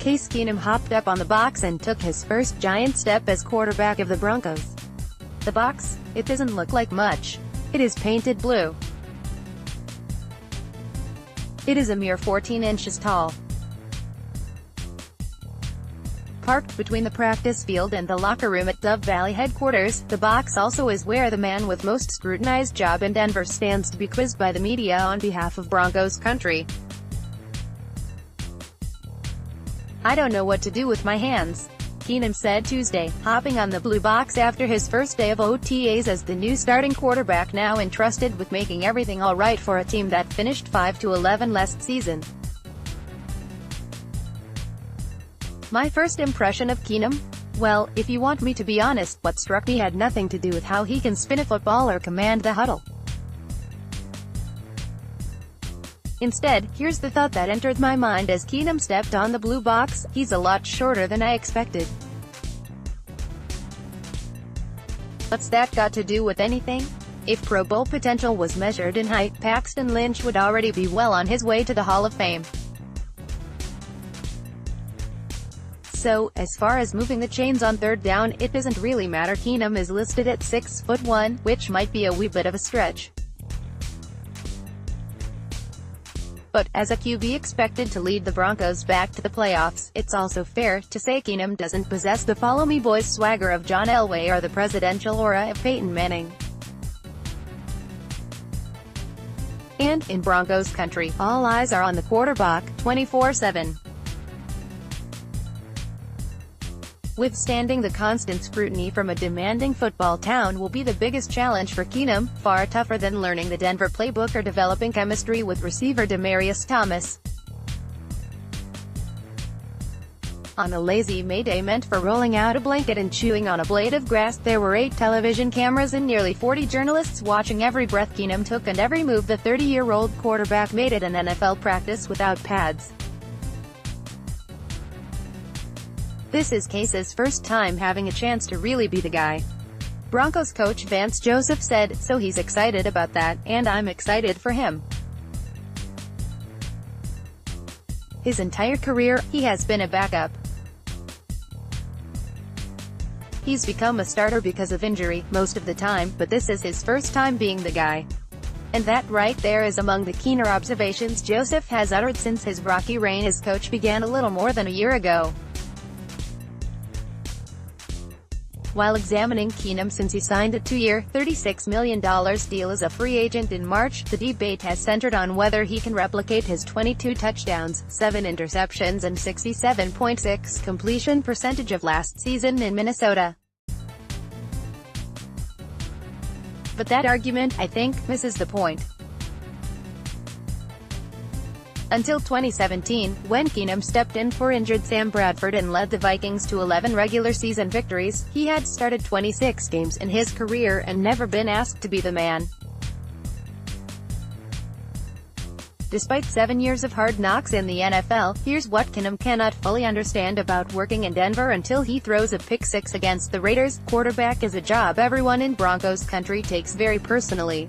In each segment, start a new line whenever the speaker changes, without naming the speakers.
Case Keenum hopped up on the box and took his first giant step as quarterback of the Broncos. The box? It doesn't look like much. It is painted blue. It is a mere 14 inches tall. Parked between the practice field and the locker room at Dove Valley headquarters, the box also is where the man with most scrutinized job in Denver stands to be quizzed by the media on behalf of Broncos Country. "I don't know what to do with my hands," Keenum said Tuesday, hopping on the blue box after his first day of OTAs as the new starting quarterback, now entrusted with making everything all right for a team that finished 5-11 last season. "My first impression of Keenum? Well, if you want me to be honest, what struck me had nothing to do with how he can spin a football or command the huddle. Instead, here's the thought that entered my mind as Keenum stepped on the blue box: he's a lot shorter than I expected. What's that got to do with anything? If Pro Bowl potential was measured in height, Paxton Lynch would already be well on his way to the Hall of Fame. So, as far as moving the chains on third down, it doesn't really matter. Keenum is listed at 6'1", which might be a wee bit of a stretch. But, as a QB expected to lead the Broncos back to the playoffs, it's also fair to say Keenum doesn't possess the follow-me boys swagger of John Elway or the presidential aura of Peyton Manning. And, in Broncos country, all eyes are on the quarterback, 24/7. Withstanding the constant scrutiny from a demanding football town will be the biggest challenge for Keenum, far tougher than learning the Denver playbook or developing chemistry with receiver Demaryius Thomas. On a lazy May Day meant for rolling out a blanket and chewing on a blade of grass, there were 8 television cameras and nearly 40 journalists watching every breath Keenum took and every move the 30-year-old quarterback made at an NFL practice without pads. This is Case's first time having a chance to really be the guy. Broncos coach Vance Joseph said, "So he's excited about that, and I'm excited for him. His entire career, he has been a backup. He's become a starter because of injury, most of the time, but this is his first time being the guy." And that right there is among the keener observations Joseph has uttered since his rocky reign as coach began a little more than a year ago. While examining Keenum since he signed a 2-year, $36 million deal as a free agent in March, the debate has centered on whether he can replicate his 22 touchdowns, 7 interceptions and 67.6 completion percentage of last season in Minnesota. But that argument, I think, misses the point. Until 2017, when Keenum stepped in for injured Sam Bradford and led the Vikings to 11 regular season victories, he had started 26 games in his career and never been asked to be the man. Despite 7 years of hard knocks in the NFL, here's what Keenum cannot fully understand about working in Denver until he throws a pick-6 against the Raiders. Quarterback is a job everyone in Broncos country takes very personally.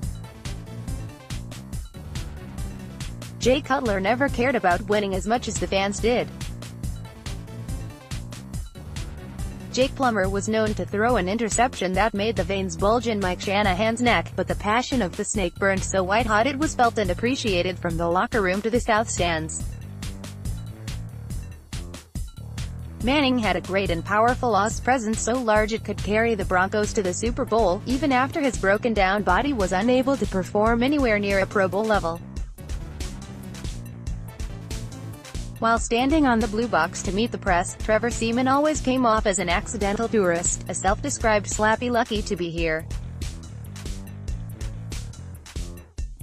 Jay Cutler never cared about winning as much as the fans did. Jake Plummer was known to throw an interception that made the veins bulge in Mike Shanahan's neck, but the passion of the snake burned so white-hot it was felt and appreciated from the locker room to the south stands. Manning had a great and powerful Oz presence so large it could carry the Broncos to the Super Bowl, even after his broken-down body was unable to perform anywhere near a Pro Bowl level. While standing on the blue box to meet the press, Trevor Seaman always came off as an accidental tourist, a self-described slappy lucky to be here.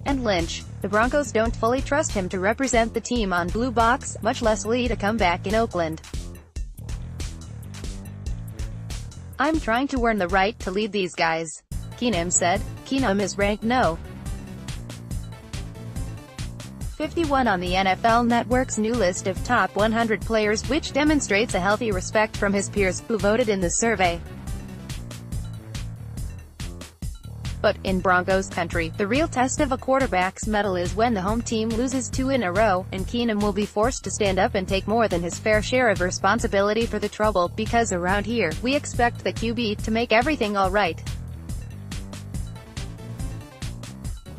And Lynch. The Broncos don't fully trust him to represent the team on blue box, much less lead a comeback in Oakland. "I'm trying to earn the right to lead these guys," Keenum said. Keenum is ranked No. 51 on the NFL Network's new list of top 100 players, which demonstrates a healthy respect from his peers, who voted in the survey. But, in Broncos country, the real test of a quarterback's mettle is when the home team loses 2 in a row, and Keenum will be forced to stand up and take more than his fair share of responsibility for the trouble, because around here, we expect the QB to make everything alright.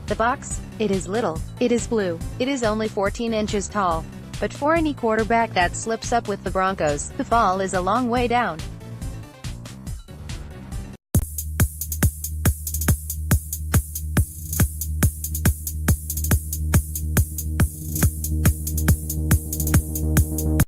The box? It is little. It is blue. It is only 14 inches tall. But for any quarterback that slips up with the Broncos, the fall is a long way down.